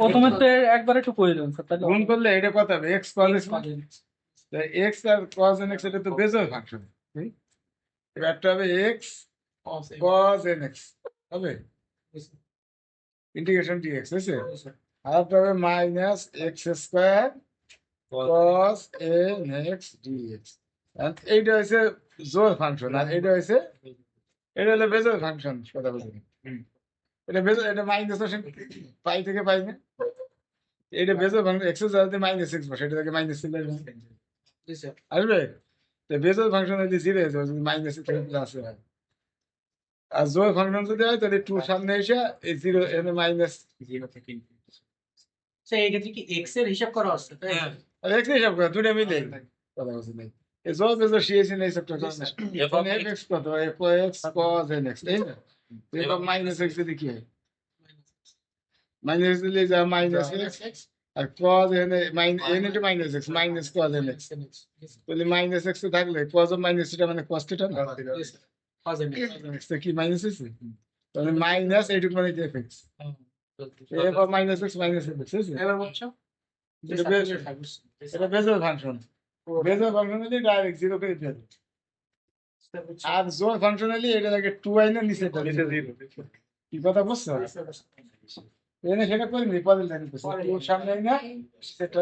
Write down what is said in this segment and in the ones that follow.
প্রথমে তো একবার একটু করে দেবেন স্যার, তাহলে গুণ করলে এটা কত হবে x cos x x আর cos nx এটা তো বেজোর ফাংশন এবারটা হবে x cos nx হবে ইন্টিগ্রেশন dx হয়েছে আর হবে minus x square cos nx dx আর এইটা হচ্ছে জোর ফাংশন আর এটা হচ্ছে এটা হলো বেজোর ফাংশন কথা বলতে এটা বেজোর এটা মাইনাস পাই থেকে পাই না এটা বেজোর ফাংশন এক্স যদি মাইনাস এক্স বসে এটা থেকে মাইনাস আসবে তো বেজোর ফাংশন যদি জিরো হয়ে যাবে যদি মাইনাস থেকে প্লাস হয় আর জোর ফাংশন যদি হয় তাহলে টু সামনে এসে এই জিরো এনে মাইনাস জিরো থেকে এই ক্ষেত্রে কি এক্স এর হিসাব করা হচ্ছে তাই আর এক্স হিসাব করে দুটো মিলে কথা বলছি নাই এই জোর বেজোর শিয়েছি না এই সবটা এখন এফ এক্স কত এফ এক্স কজ এন এক্স তাই না এবার মাইনাস এক্স যদি কি হয় মাইনাস দিলে যা মাইনাস এক্স আর cos n n into minus x minus cos N x তাহলে মাইনাস এক্স থাকলে কজ অফ মাইনাস এটা মানে কস থিটা না এক্স কি মাইনাস আছে তাহলে মাইনাস এইটুকু মানে f x f of minus x minus f x আছে এবার বলছো এটা বেজোর ফাংশন বেজোর ফাংশন হলে ডাইরেক্ট জিরো করে দিয়ে দেবে আর জোর ফাংশন হলে এটা লাগে টু আই না নিচে জিরো কি কথা বুঝছো এনে সেটা করে নি পরে জানি টু সামনে না সেটা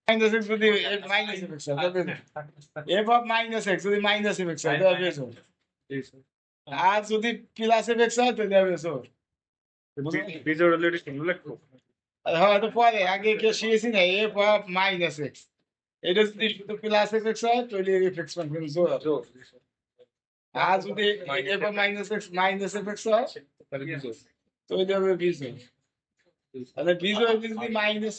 মাইনাস এক্স যদি minus f x f of minus x যদি মাইনাস এফ এক্স হয় তাহলে বেজোর আর যদি প্লাস এফ এক্স হয় তাহলে বেজোর বিজোড় হলে এটা শুনলে লিখবো হয়তো পরে আগে কে শিখেছি না এফ অফ মাইনাস এক্স এটা যদি শুধু প্লাস এফ এক্স হয় তাহলে এফ এক্স ফাংশন জোর আর যদি F of minus f x হয় তাহলে বিজোড় তাহলে হবে বিজোর তাহলে বিজোর যদি minus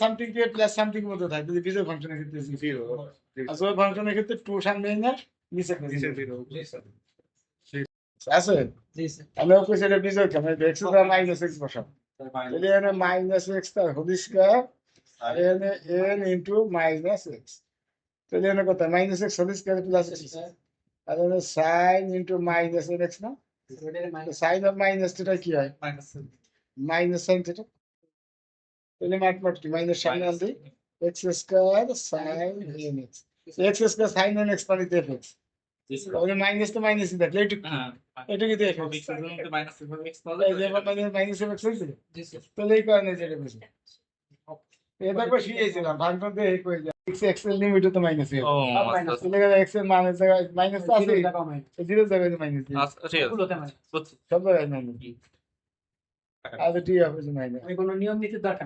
something k plus something মতো থাকে যদি বিজোর ফাংশনের ক্ষেত্রে জিরো আর জোর ফাংশনের ক্ষেত্রে টু সামনে না নিচে জিরো আছে জি স্যার আমি ওকে সেটা বিজোর কেমন এক্স এর মাইনাস এক্স বসাও তাহলে এখানে মাইনাস এক্স তার হোল স্কয়ার আর এখানে এন ইন্টু মাইনাস এক্স তাহলে এখানে কত minus x whole square plus x আর এখানে sine into minus n x না সাইন অফ মাইনাস থিটা কি হয় মাইনাস সাইন থিটা তাহলে মাঠ কি মাইনাস সাইন আনতে x square sine n x x square sine n x মানে এফ এক্স তাহলে মাইনাস তো মাইনাসই থাকলে এইটুকু এটুকু দিয়ে এই যে মাইনাস এফ এক্স হয়েছে তাহলে এই কারণে যেটা বেশি এটা করে শিখেছিলাম ভাঙন দিয়ে এই করে যায় এক্স এক্স এর লিমিট তো মাইনাস এর ও মাইনাস তাহলে এক্স এর মানের জায়গায় মাইনাস তো আছে জিরো জায়গায় মাইনাস আচ্ছা ঠিক আছে সব জায়গায় মাইনাস আর ঠিক আছে মাইনাস কোনো নিয়ম নীতির দরকার